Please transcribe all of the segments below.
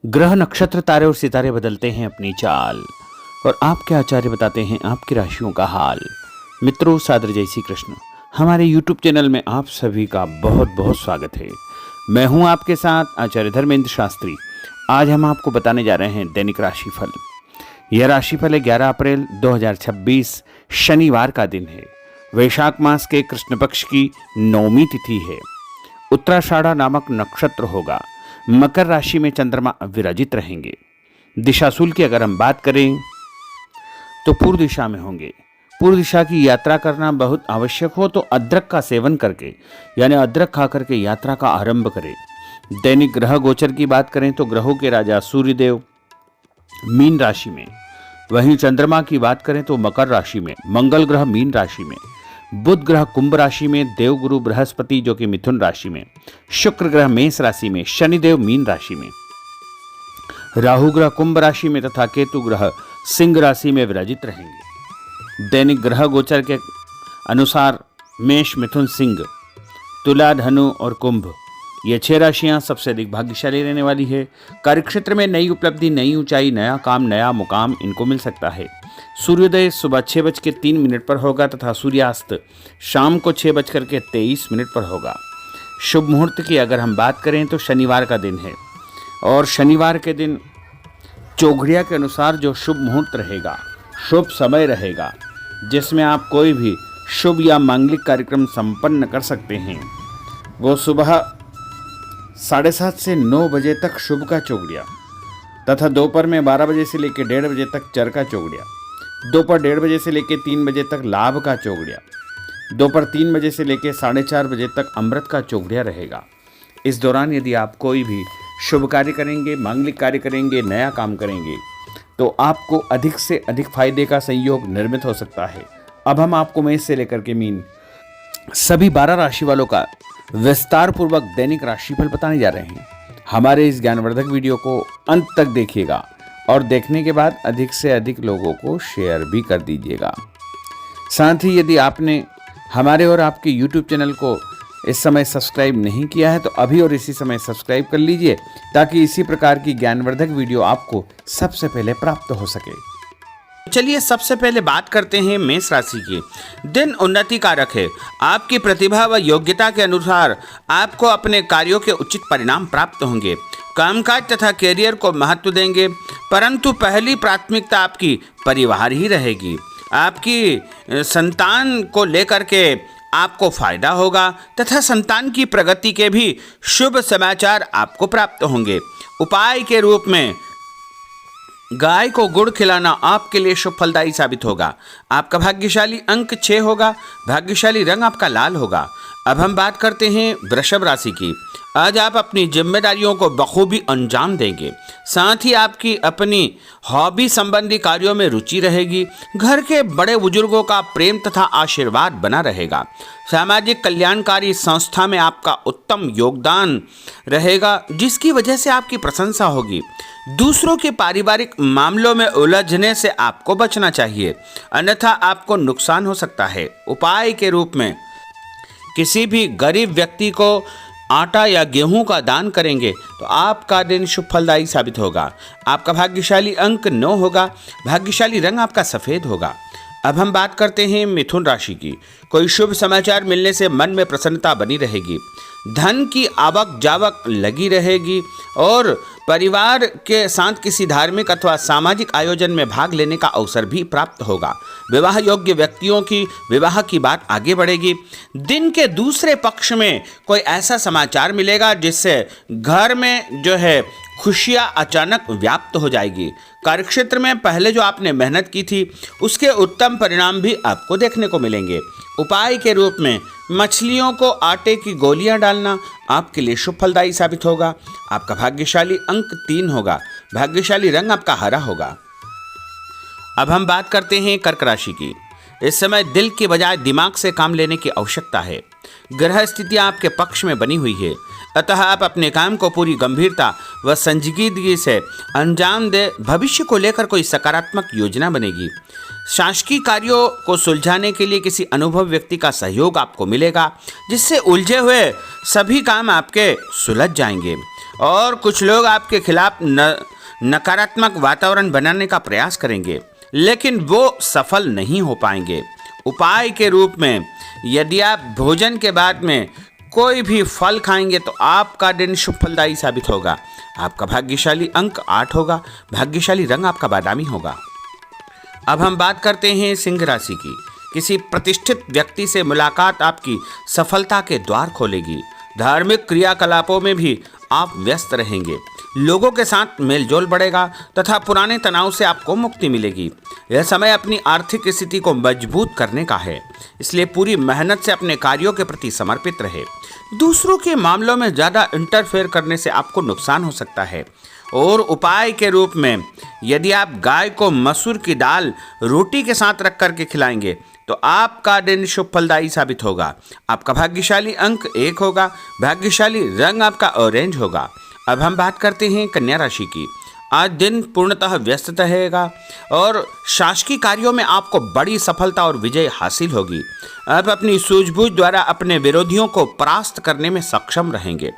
ग्रह नक्षत्र तारे और सितारे बदलते हैं अपनी चाल और आपके आचार्य बताते हैं आपकी राशियों का हाल। मित्रों, सादर जय श्री कृष्ण। हमारे YouTube चैनल में आप सभी का बहुत बहुत स्वागत है। मैं हूं आपके साथ आचार्य धर्मेंद्र शास्त्री। आज हम आपको बताने जा रहे हैं दैनिक राशिफल। यह राशिफल है 11 अप्रैल 2026 शनिवार का दिन है। वैशाख मास के कृष्ण पक्ष की 9वीं तिथि है। उत्तराषाढ़ा नामक नक्षत्र होगा। मकर राशि में चंद्रमा विराजित रहेंगे। दिशाशूल की अगर हम बात करें तो पूर्व दिशा में होंगे। पूर्व दिशा की यात्रा करना बहुत आवश्यक हो तो अदरक का सेवन करके यानी अदरक खा करके यात्रा का आरंभ करें। दैनिक ग्रह गोचर की बात करें तो ग्रहों के राजा सूर्यदेव मीन राशि में, वहीं चंद्रमा की बात करें तो मकर राशि में, मंगल ग्रह मीन राशि में, बुध ग्रह कुंभ राशि में, देवगुरु बृहस्पति जो कि मिथुन राशि में, शुक्र ग्रह मेष राशि में, शनिदेव मीन राशि में, राहु ग्रह कुंभ राशि में तथा केतु ग्रह सिंह राशि में विराजित रहेंगे। दैनिक ग्रह गोचर के अनुसार मेष, मिथुन, सिंह, तुला, धनु और कुंभ ये 6 राशियां सबसे अधिक भाग्यशाली रहने वाली है। कार्यक्षेत्र में नई उपलब्धि, नई ऊंचाई, नया काम, नया मुकाम इनको मिल सकता है। सूर्योदय सुबह 6:03 पर होगा तथा सूर्यास्त शाम को 6:23 पर होगा। शुभ मुहूर्त की अगर हम बात करें तो शनिवार का दिन है और शनिवार के दिन चौघड़िया के अनुसार जो शुभ मुहूर्त रहेगा, शुभ समय रहेगा, जिसमें आप कोई भी शुभ या मांगलिक कार्यक्रम संपन्न कर सकते हैं, वो सुबह 7:30 से 9 बजे तक शुभ का चौघड़िया तथा दोपहर में 12 बजे से लेकर 1:30 बजे तक चर का चौघड़िया, दोपहर 1:30 बजे से लेकर 3 बजे तक लाभ का चौघड़िया, दोपहर 3 बजे से लेकर 4:30 बजे तक अमृत का चौघड़िया रहेगा। इस दौरान यदि आप कोई भी शुभ कार्य करेंगे, मांगलिक कार्य करेंगे, नया काम करेंगे तो आपको अधिक से अधिक फायदे का संयोग निर्मित हो सकता है। अब हम आपको मेष से लेकर के मीन सभी 12 राशि वालों का विस्तार पूर्वक दैनिक राशिफल बताने जा रहे हैं। हमारे इस ज्ञानवर्धक वीडियो को अंत तक देखिएगा और देखने के बाद अधिक से अधिक लोगों को शेयर भी कर दीजिएगा। साथ ही यदि आपने हमारे और आपके YouTube चैनल को इस समय सब्सक्राइब नहीं किया है तो अभी और इसी समय सब्सक्राइब कर लीजिए ताकि इसी प्रकार की ज्ञानवर्धक वीडियो आपको सबसे पहले प्राप्त हो सके। चलिए सबसे पहले बात करते हैं मेष राशि की। दिन उन्नति कारक है। आपकी प्रतिभा व योग्यता के अनुसार आपको अपने कार्यों के उचित परिणाम प्राप्त होंगे। कामकाज तथा कैरियर को महत्व देंगे, परंतु पहली प्राथमिकता आपकी परिवार ही रहेगी। आपकी संतान को लेकर के आपको फायदा होगा तथा संतान की प्रगति के भी शुभ समाचार आपको प्राप्त होंगे। उपाय के रूप में गाय को गुड़ खिलाना आपके लिए शुभ फलदायी साबित होगा। आपका भाग्यशाली अंक 6 होगा। भाग्यशाली रंग आपका लाल होगा। अब हम बात करते हैं वृषभ राशि की। आज आप अपनी जिम्मेदारियों को बखूबी अंजाम देंगे। साथ ही आपकी अपनी हॉबी संबंधी कार्यों में रुचि रहेगी। घर के बड़े बुजुर्गों का प्रेम तथा आशीर्वाद बना रहेगा। सामाजिक कल्याणकारी संस्था में आपका उत्तम योगदान रहेगा, जिसकी वजह से आपकी प्रशंसा होगी। दूसरों के पारिवारिक मामलों में उलझने से आपको बचना चाहिए, अन्यथा आपको नुकसान हो सकता है। उपाय के रूप में किसी भी गरीब व्यक्ति को आटा या गेहूं का दान करेंगे तो आपका दिन शुभ फलदायी साबित होगा। आपका भाग्यशाली अंक 9 होगा। भाग्यशाली रंग आपका सफ़ेद होगा। अब हम बात करते हैं मिथुन राशि की। कोई शुभ समाचार मिलने से मन में प्रसन्नता बनी रहेगी। धन की आवक जावक लगी रहेगी और परिवार के साथ किसी धार्मिक अथवा सामाजिक आयोजन में भाग लेने का अवसर भी प्राप्त होगा। विवाह योग्य व्यक्तियों की विवाह की बात आगे बढ़ेगी। दिन के दूसरे पक्ष में कोई ऐसा समाचार मिलेगा जिससे घर में जो है खुशियां अचानक व्याप्त हो जाएगी। कार्यक्षेत्र में पहले जो आपने मेहनत की थी उसके उत्तम परिणाम भी आपको देखने को मिलेंगे। उपाय के रूप में मछलियों को आटे की गोलियां डालना आपके लिए शुभ फलदायी साबित होगा। आपका भाग्यशाली अंक 3 होगा। भाग्यशाली रंग आपका हरा होगा। अब हम बात करते हैं कर्क राशि की। इस समय दिल के बजाय दिमाग से काम लेने की आवश्यकता है। ग्रह स्थितियां आपके पक्ष में बनी हुई है, अतः आप अपने काम को पूरी गंभीरता व संजीदगी से अंजाम दे। भविष्य को लेकर कोई सकारात्मक योजना बनेगी। शासकीय कार्यों को सुलझाने के लिए किसी अनुभवी व्यक्ति का सहयोग आपको मिलेगा, जिससे उलझे हुए सभी काम आपके सुलझ जाएंगे। और कुछ लोग आपके खिलाफ नकारात्मक वातावरण बनाने का प्रयास करेंगे, लेकिन वो सफल नहीं हो पाएंगे। उपाय के रूप में यदि आप भोजन के बाद में कोई भी फल खाएंगे तो आपका दिन शुभ फलदायी साबित होगा। आपका भाग्यशाली अंक 8 होगा। भाग्यशाली रंग आपका बादामी होगा। अब हम बात करते हैं सिंह राशि की। किसी प्रतिष्ठित व्यक्ति से मुलाकात आपकी सफलता के द्वार खोलेगी। धार्मिक क्रियाकलापों में भी आप व्यस्त रहेंगे। लोगों के साथ मेलजोल बढ़ेगा तथा पुराने तनाव से आपको मुक्ति मिलेगी। यह समय अपनी आर्थिक स्थिति को मजबूत करने का है, इसलिए पूरी मेहनत से अपने कार्यों के प्रति समर्पित रहे। दूसरों के मामलों में ज़्यादा इंटरफेयर करने से आपको नुकसान हो सकता है। और उपाय के रूप में यदि आप गाय को मसूर की दाल रोटी के साथ रख करके खिलाएंगे तो आपका दिन शुभ फलदायी साबित होगा। आपका भाग्यशाली अंक 1 होगा। भाग्यशाली रंग आपका ऑरेंज होगा। अब हम बात करते हैं कन्या राशि की। आज दिन पूर्णतः व्यस्त रहेगा और शासकीय कार्यों में आपको बड़ी सफलता और विजय हासिल होगी। आप अपनी सूझबूझ द्वारा अपने विरोधियों को परास्त करने में सक्षम रहेंगे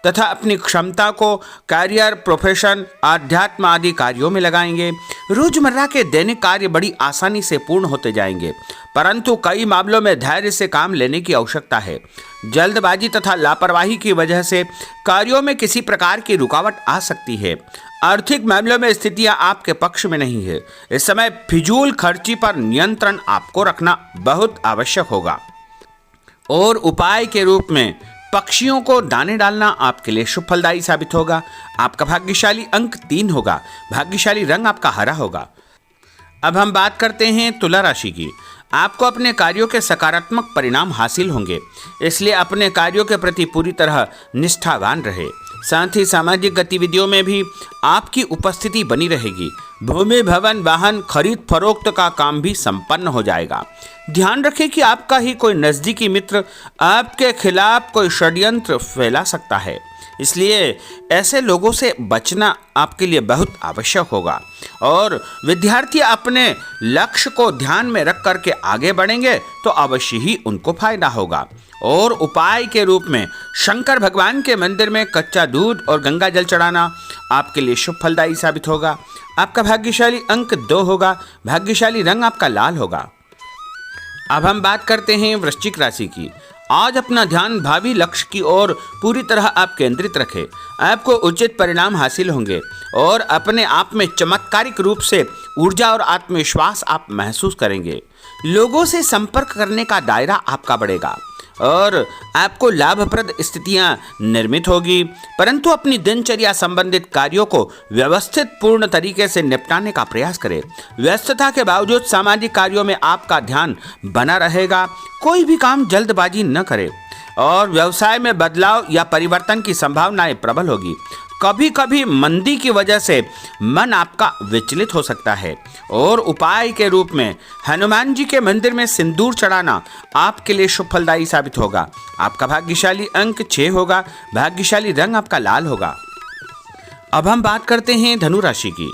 तथा अपनी क्षमता को करियर, प्रोफेशन, आध्यात्म आदि कार्यों में लगाएंगे। रोजमर्रा के दैनिक कार्य बड़ी आसानी से पूर्ण होते जाएंगे, परंतु कई मामलों में धैर्य से काम लेने की आवश्यकता है। जल्दबाजी तथा लापरवाही की वजह से कार्यों में किसी प्रकार की रुकावट आ सकती है। आर्थिक मामलों में स्थितियां आपके पक्ष में नहीं है। इस समय फिजूल खर्ची पर नियंत्रण आपको रखना बहुत आवश्यक होगा। और उपाय के रूप में पक्षियों को दाने डालना आपके लिए शुभ फलदायी साबित होगा। आपका भाग्यशाली अंक 3 होगा। भाग्यशाली रंग आपका हरा होगा। अब हम बात करते हैं तुला राशि की। आपको अपने कार्यों के सकारात्मक परिणाम हासिल होंगे, इसलिए अपने कार्यों के प्रति पूरी तरह निष्ठावान रहे। साथ ही सामाजिक गतिविधियों में भी आपकी उपस्थिति बनी रहेगी। भूमि, भवन, वाहन खरीद फरोख्त का काम भी संपन्न हो जाएगा। ध्यान रखें कि आपका ही कोई नज़दीकी मित्र आपके खिलाफ कोई षड्यंत्र फैला सकता है, इसलिए ऐसे लोगों से बचना आपके लिए बहुत आवश्यक होगा। और विद्यार्थी अपने लक्ष्य को ध्यान में रख करके आगे बढ़ेंगे तो अवश्य ही उनको फायदा होगा। और उपाय के रूप में शंकर भगवान के मंदिर में कच्चा दूध और गंगा जल चढ़ाना आपके लिए शुभ फलदायी साबित होगा। आपका भाग्यशाली अंक 2 होगा। भाग्यशाली रंग आपका लाल होगा। अब हम बात करते हैं वृश्चिक राशि की। आज अपना ध्यान भावी लक्ष्य की ओर पूरी तरह आप केंद्रित रखें। आपको उचित परिणाम हासिल होंगे और अपने आप में चमत्कारिक रूप से ऊर्जा और आत्मविश्वास आप महसूस करेंगे। लोगों से संपर्क करने का दायरा आपका बढ़ेगा और आपको लाभप्रद स्थितियां निर्मित होगी, परंतु अपनी दिनचर्या संबंधित कार्यों को व्यवस्थित पूर्ण तरीके से निपटाने का प्रयास करें। व्यस्तता के बावजूद सामाजिक कार्यों में आपका ध्यान बना रहेगा। कोई भी काम जल्दबाजी न करें और व्यवसाय में बदलाव या परिवर्तन की संभावनाएं प्रबल होगी। कभी कभी मंदी की वजह से मन आपका विचलित हो सकता है। और उपाय के रूप में हनुमान जी के मंदिर में सिंदूर चढ़ाना आपके लिए शुभ फलदायी साबित होगा। आपका भाग्यशाली अंक 6 होगा। भाग्यशाली रंग आपका लाल होगा। अब हम बात करते हैं धनु राशि की।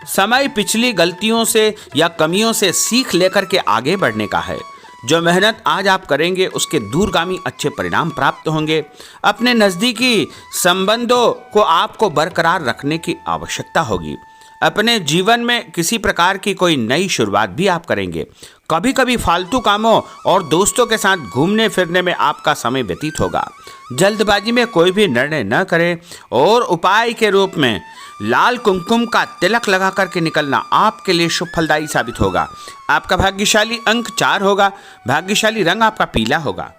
समय पिछली गलतियों से या कमियों से सीख लेकर के आगे बढ़ने का है। जो मेहनत आज आप करेंगे उसके दूरगामी अच्छे परिणाम प्राप्त होंगे। अपने नज़दीकी संबंधों को आपको बरकरार रखने की आवश्यकता होगी। अपने जीवन में किसी प्रकार की कोई नई शुरुआत भी आप करेंगे। कभी कभी फालतू कामों और दोस्तों के साथ घूमने फिरने में आपका समय व्यतीत होगा। जल्दबाजी में कोई भी निर्णय न करें। और उपाय के रूप में लाल कुमकुम का तिलक लगा करके निकलना आपके लिए शुभ फलदायी साबित होगा। आपका भाग्यशाली अंक 4 होगा। भाग्यशाली रंग आपका पीला होगा।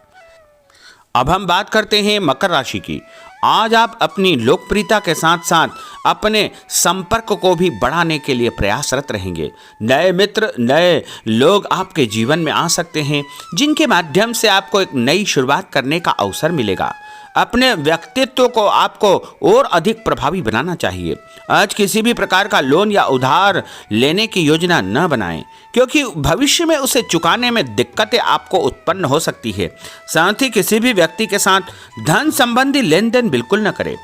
अब हम बात करते हैं मकर राशि की। आज आप अपनी लोकप्रियता के साथ साथ अपने संपर्क को भी बढ़ाने के लिए प्रयासरत रहेंगे। नए मित्र, नए लोग आपके जीवन में आ सकते हैं, जिनके माध्यम से आपको एक नई शुरुआत करने का अवसर मिलेगा। अपने व्यक्तित्व को आपको और अधिक प्रभावी बनाना चाहिए। आज किसी भी प्रकार का लोन या उधार लेने की योजना न बनाएं, क्योंकि भविष्य में उसे चुकाने में दिक्कतें आपको उत्पन्न हो सकती है। साथ ही किसी भी व्यक्ति के साथ धन संबंधी लेन देन बिल्कुल न करें।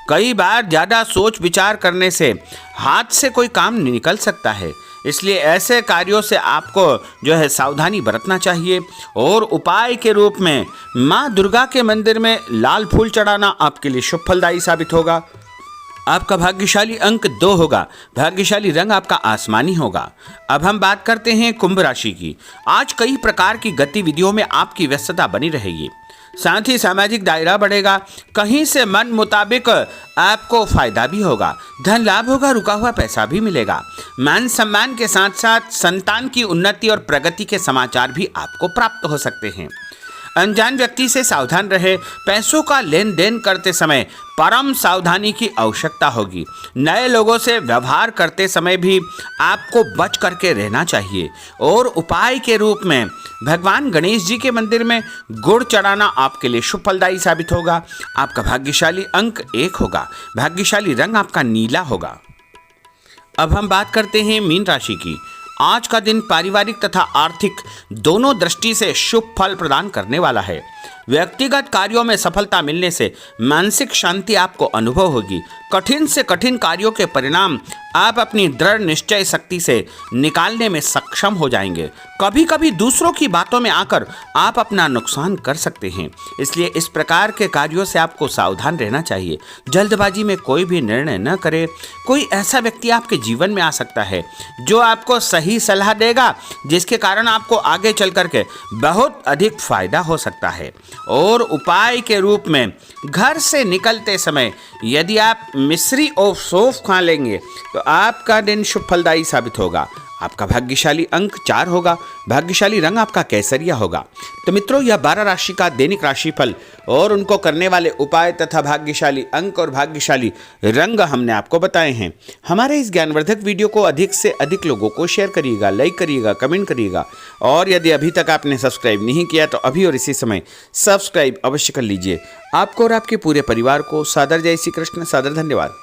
कई बार ज़्यादा सोच विचार करने से हाथ से कोई काम निकल सकता है, इसलिए ऐसे कार्यों से आपको जो है सावधानी बरतना चाहिए। और उपाय के रूप में माँ दुर्गा के मंदिर में लाल फूल चढ़ाना आपके लिए शुभ फलदायी साबित होगा। आपका भाग्यशाली अंक 2 होगा। भाग्यशाली रंग आपका आसमानी होगा। अब हम बात करते हैं कुंभ राशि की। आज कई प्रकार की गतिविधियों में आपकी व्यस्तता बनी रहेगी, साथ ही सामाजिक दायरा बढ़ेगा। कहीं से मन मुताबिक आपको फायदा भी होगा, धन लाभ होगा, रुका हुआ पैसा भी मिलेगा। मान सम्मान के साथ साथ संतान की उन्नति और प्रगति के समाचार भी आपको प्राप्त हो सकते हैं। अनजान व्यक्ति से सावधान रहे। पैसों का लेन देन करते समय परम सावधानी की आवश्यकता होगी। नए लोगों से व्यवहार करते समय भी आपको बच करके रहना चाहिए। और उपाय के रूप में भगवान गणेश जी के मंदिर में गुड़ चढ़ाना आपके लिए शुभ फलदायी साबित होगा। आपका भाग्यशाली अंक 1 होगा। भाग्यशाली रंग आपका नीला होगा। अब हम बात करते हैं मीन राशि की। आज का दिन पारिवारिक तथा आर्थिक दोनों दृष्टि से शुभ फल प्रदान करने वाला है। व्यक्तिगत कार्यों में सफलता मिलने से मानसिक शांति आपको अनुभव होगी। कठिन से कठिन कार्यों के परिणाम आप अपनी दृढ़ निश्चय शक्ति से निकालने में सक्षम हो जाएंगे। कभी कभी दूसरों की बातों में आकर आप अपना नुकसान कर सकते हैं, इसलिए इस प्रकार के कार्यों से आपको सावधान रहना चाहिए। जल्दबाजी में कोई भी निर्णय न करें। कोई ऐसा व्यक्ति आपके जीवन में आ सकता है जो आपको सही सलाह देगा, जिसके कारण आपको आगे चल करके बहुत अधिक फायदा हो सकता है। और उपाय के रूप में घर से निकलते समय यदि आप मिश्री और सौंफ खा लेंगे तो आपका दिन शुभ फलदायी साबित होगा। आपका भाग्यशाली अंक 4 होगा। भाग्यशाली रंग आपका केसरिया होगा। तो मित्रों, यह 12 राशि का दैनिक राशिफल और उनको करने वाले उपाय तथा भाग्यशाली अंक और भाग्यशाली रंग हमने आपको बताए हैं। हमारे इस ज्ञानवर्धक वीडियो को अधिक से अधिक लोगों को शेयर करिएगा, लाइक करिएगा, कमेंट करिएगा। और यदि अभी तक आपने सब्सक्राइब नहीं किया तो अभी और इसी समय सब्सक्राइब अवश्य कर लीजिए। आपको और आपके पूरे परिवार को सादर जय श्री कृष्ण, सादर धन्यवाद।